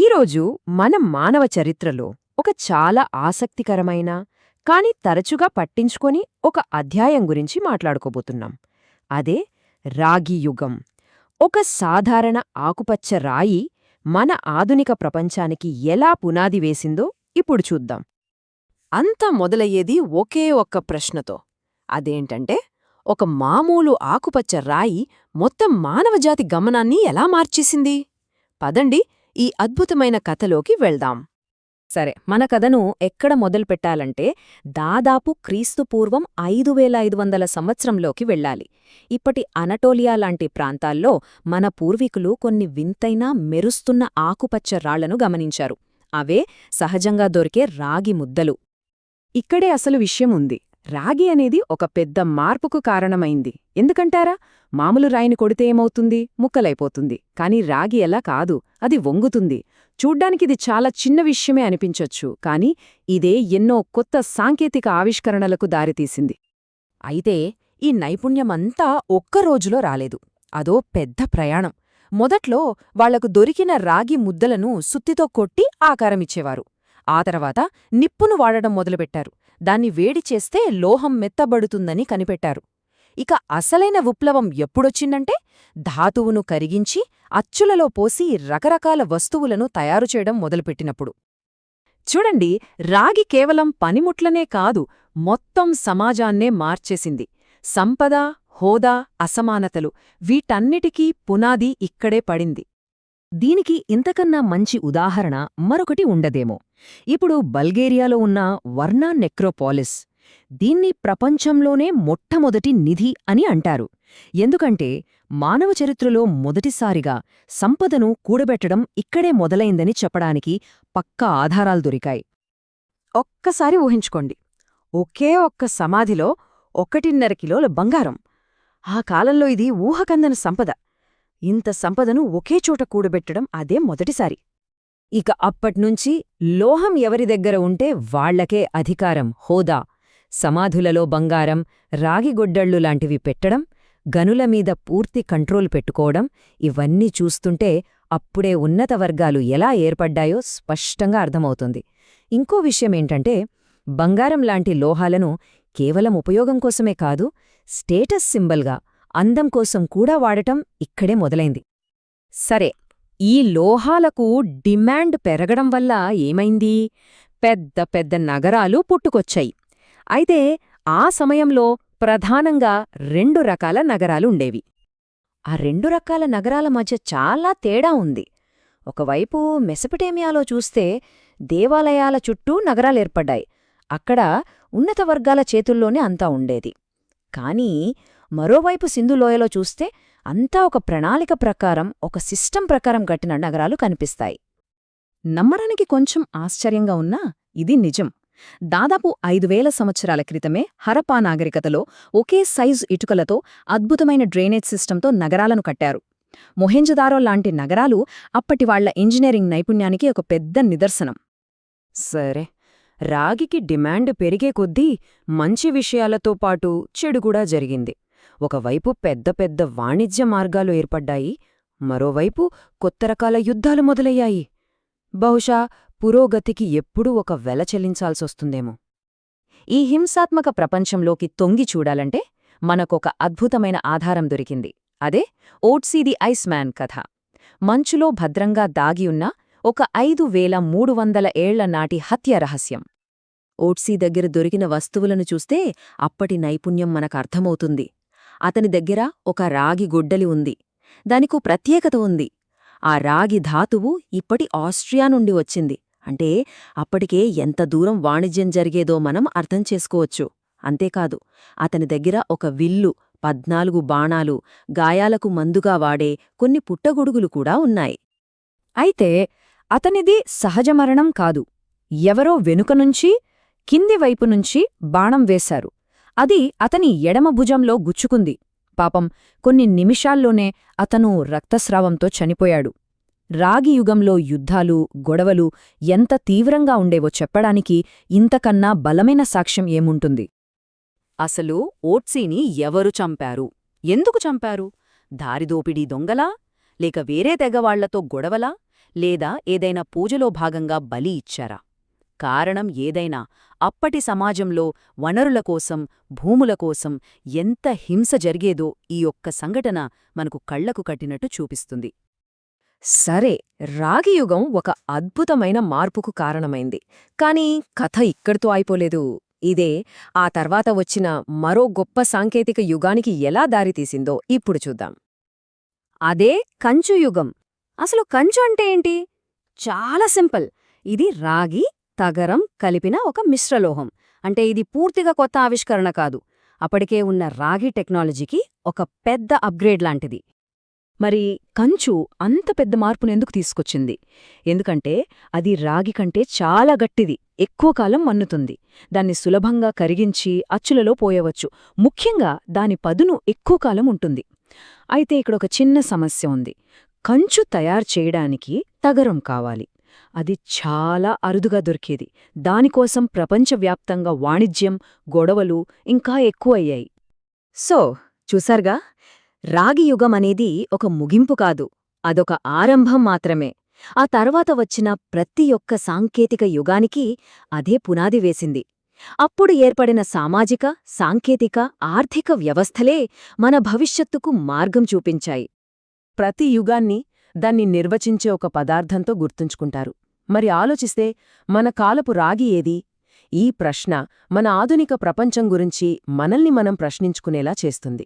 ఈరోజు మనం మానవ చరిత్రలో ఒక చాలా ఆసక్తికరమైన కాని తరచుగా పట్టించుకొని ఒక అధ్యాయం గురించి మాట్లాడుకోబోతున్నాం. అదే రాగి యుగం. ఒక సాధారణ ఆకుపచ్చ రాయి మన ఆధునిక ప్రపంచానికి ఎలా పునాది వేసిందో ఇప్పుడు చూద్దాం. అంతా మొదలయ్యేది ఒకే ఒక్క ప్రశ్నతో. అదేంటంటే, ఒక మామూలు ఆకుపచ్చ రాయి మొత్తం మానవజాతి గమనాన్ని ఎలా మార్చేసింది? పదండి ఈ అద్భుతమైన కథలోకి వెళ్దాం. సరే, మన కథను ఎక్కడ మొదలుపెట్టాలంటే దాదాపు క్రీస్తుపూర్వం 5500 సంవత్సరంలోకి వెళ్ళాలి. ఇప్పటి అనటోలియా లాంటి ప్రాంతాల్లో మన పూర్వీకులు కొన్ని వింతైన మెరుస్తున్న ఆకుపచ్చ రాళ్లను గమనించారు. అవే సహజంగా దొరికే రాగి ముద్దలు. ఇక్కడే అసలు విషయం ఉంది. రాగి అనేది ఒక పెద్ద మార్పుకు కారణమైంది. ఎందుకంటారా? మామూలు రాయిని కొడితే ఏమవుతుంది? ముక్కలైపోతుంది. కాని రాగి ఎలా కాదు, అది వంగుతుంది. చూడ్డానికిది చాలా చిన్న విషయమే అనిపించొచ్చు, కాని ఇదే ఎన్నో కొత్త సాంకేతిక ఆవిష్కరణలకు దారితీసింది. అయితే ఈ నైపుణ్యమంతా ఒక్కరోజులో రాలేదు. అదో పెద్ద ప్రయాణం. మొదట్లో వాళ్లకు దొరికిన రాగి ముద్దలను సుత్తితో కొట్టి ఆకారమిచ్చేవారు. ఆ తర్వాత నిప్పును వాడడం మొదలుపెట్టారు. దాన్ని వేడి చేస్తే లోహం మెత్తబడుతుందని కనిపెట్టారు. ఇక అసలైన విప్లవం ఎప్పుడొచ్చిందంటే, ధాతువును కరిగించి అచ్చులలో పోసి రకరకాల వస్తువులను తయారుచేయడం మొదలుపెట్టినప్పుడు. చూడండి, రాగి కేవలం పనిముట్లనే కాదు, మొత్తం సమాజాన్నే మార్చేసింది. సంపద, హోదా, అసమానతలు వీటన్నిటికీ పునాది ఇక్కడే పడింది. దీనికి ఇంతకన్నా మంచి ఉదాహరణ మరొకటి ఉండదేమో. ఇప్పుడు బల్గేరియాలో ఉన్న వర్నా నెక్రోపాలిస్. దీన్ని ప్రపంచంలోనే మొట్టమొదటి నిధి అని అంటారు. ఎందుకంటే మానవ చరిత్రలో మొదటిసారిగా సంపదను కూడబెట్టడం ఇక్కడే మొదలైందని చెప్పడానికి పక్కా ఆధారాలు దొరికాయి. ఒక్కసారి ఊహించుకోండి, ఒకే ఒక్క సమాధిలో 1.5 కిలోల బంగారం. ఆ కాలంలో ఇది ఊహకందని సంపద. ఇంత సంపదను ఒకేచోట కూడబెట్టడం అదే మొదటిసారి. ఇక అప్పట్నుంచి లోహం ఎవరి దగ్గర ఉంటే వాళ్లకే అధికారం, హోదా. సమాధులలో బంగారం, రాగిగొడ్డళ్లు లాంటివి పెట్టడం, గనుల మీద పూర్తి కంట్రోల్ పెట్టుకోవడం, ఇవన్నీ చూస్తుంటే అప్పుడే ఉన్నత వర్గాలు ఎలా ఏర్పడ్డాయో స్పష్టంగా అర్థమవుతుంది. ఇంకో విషయమేంటంటే, బంగారం లాంటి లోహాలను కేవలం ఉపయోగం కోసమే కాదు, స్టేటస్ సింబల్గా, అందం కోసం కూడా వాడటం ఇక్కడే మొదలైంది. సరే, ఈ లోహాలకు డిమాండ్ పెరగడం వల్ల ఏమైంది? పెద్ద పెద్ద నగరాలు పుట్టుకొచ్చాయి. అయితే ఆ సమయంలో ప్రధానంగా 2 రకాల నగరాలుండేవి. ఆ 2 రకాల నగరాల మధ్య చాలా తేడా ఉంది. ఒకవైపు మెసొపొటేమియాలో చూస్తే దేవాలయాల చుట్టూ నగరాలేర్పడ్డాయి. అక్కడ ఉన్నత వర్గాల చేతుల్లోనే అంతా ఉండేది. కానీ మరోవైపు సింధులోయలో చూస్తే అంతా ఒక ప్రణాళిక ప్రకారం, ఒక సిస్టం ప్రకారం కట్టిన నగరాలు కనిపిస్తాయి. నమ్మడానికి కొంచెం ఆశ్చర్యంగా ఉన్నా ఇది నిజం. దాదాపు 5000 సంవత్సరాల క్రితమే హరప్పా నాగరికతలో ఒకే సైజు ఇటుకలతో అద్భుతమైన డ్రైనేజ్ సిస్టంతో నగరాలను కట్టారు. మొహెంజదారో లాంటి నగరాలు అప్పటివాళ్ల ఇంజనీరింగ్ నైపుణ్యానికి ఒక పెద్ద నిదర్శనం. సరే, రాగికి డిమాండ్ పెరిగే కొద్దీ మంచి విషయాలతో పాటు చెడు కూడా జరిగింది. ఒకవైపు పెద్ద పెద్ద వాణిజ్య మార్గాలు ఏర్పడ్డాయి, మరోవైపు కొత్త రకాల యుద్ధాలు మొదలయ్యాయి. బహుశా పురోగతికి ఎప్పుడూ ఒక వెల చెల్లించాల్సొస్తుందేమో. ఈ హింసాత్మక ప్రపంచంలోకి తొంగి చూడాలంటే మనకొక అద్భుతమైన ఆధారం దొరికింది. అదే ఓట్సీ ది ఐస్ మ్యాన్ కథ. మంచులో భద్రంగా దాగియున్న ఒక 5300 ఏళ్ల నాటి హత్య రహస్యం. ఓట్సీ దగ్గర దొరికిన వస్తువులను చూస్తే అప్పటి నైపుణ్యం మనకర్థమవుతుంది. అతని దగ్గర ఒక రాగి గొడ్డలి ఉంది. దానికో ప్రత్యేకత ఉంది. ఆ రాగి ధాతువు ఇప్పటి ఆస్ట్రియా నుండి వచ్చింది. అంటే అప్పటికే ఎంత దూరం వాణిజ్యం జరిగేదో మనం అర్థం చేసుకోవచ్చు. అంతేకాదు, అతని దగ్గర ఒక విల్లు, 14 బాణాలు, గాయాలకు మందుగా వాడే కొన్ని పుట్టగొడుగులు కూడా ఉన్నాయి. అయితే అతనిది సహజమరణం కాదు. ఎవరో వెనుకనుంచి, కింది వైపునుంచి బాణం వేశారు. అది అతని ఎడమ భుజంలో గుచ్చుకుంది. పాపం, కొన్ని నిమిషాల్లోనే అతను రక్తస్రావంతో చనిపోయాడు. రాగి యుగంలో యుద్ధాలు, గొడవలు ఎంత తీవ్రంగా ఉండేవో చెప్పడానికి ఇంతకన్నా బలమైన సాక్ష్యం ఏముంటుంది? అసలు ఓట్సీని ఎవరు చంపారు? ఎందుకు చంపారు? దారిదోపిడీ దొంగలా? లేక వేరే తెగవాళ్లతో గొడవలా? లేదా ఏదైనా పూజలో భాగంగా బలి ఇచ్చారా? కారణం ఏదైనా అప్పటి సమాజంలో వనరుల కోసం, భూముల కోసం ఎంత హింస జరిగేదో ఈ ఒక్క సంఘటన మనకు కళ్లకు కట్టినట్టు చూపిస్తుంది. సరే, రాగియుగం ఒక అద్భుతమైన మార్పుకు కారణమైంది. కాని కథ ఇక్కడితో అయిపోలేదు. ఇదే ఆ తర్వాత వచ్చిన మరో గొప్ప సాంకేతిక యుగానికి ఎలా దారితీసిందో ఇప్పుడు చూద్దాం. అదే కంచు యుగం. అసలు కంచు అంటే ఏంటి? చాలా సింపుల్. ఇది రాగి, తగరం కలిపిన ఒక మిశ్రలోహం. అంటే ఇది పూర్తిగా కొత్త ఆవిష్కరణ కాదు. అప్పటికే ఉన్న రాగి టెక్నాలజీకి ఒక పెద్ద అప్గ్రేడ్ లాంటిది. మరి కంచు అంత పెద్ద మార్పునెందుకు తీసుకొచ్చింది? ఎందుకంటే అది రాగి కంటే చాలా గట్టిది, ఎక్కువ కాలం మన్నుతుంది. దాన్ని సులభంగా కరిగించి అచ్చులలో పోయవచ్చు. ముఖ్యంగా దాని పదును ఎక్కువ కాలం ఉంటుంది. అయితే ఇక్కడొక చిన్న సమస్య ఉంది. కంచు తయారు చేయడానికి తగరం కావాలి. అది చాలా అరుదుగా దొరికేది. దానికోసం ప్రపంచవ్యాప్తంగా వాణిజ్యం, గొడవలు ఇంకా ఎక్కువయ్యాయి. సో, చూసారుగా, రాగియుగం అనేది ఒక ముగింపు కాదు, అదొక ఆరంభం మాత్రమే. ఆ తర్వాత వచ్చిన ప్రతి ఒక్క సాంకేతిక యుగానికి అదే పునాది వేసింది. అప్పుడు ఏర్పడిన సామాజిక, సాంకేతిక, ఆర్థిక వ్యవస్థలే మన భవిష్యత్తుకు మార్గం చూపించాయి. ప్రతి యుగాన్ని దాన్ని నిర్వచించే ఒక పదార్థంతో గుర్తుంచుకుంటారు. మరి ఆలోచిస్తే మన కాలపు రాగి ఏది? ఈ ప్రశ్న మన ఆధునిక ప్రపంచం గురించి మనల్ని మనం ప్రశ్నించుకునేలా చేస్తుంది.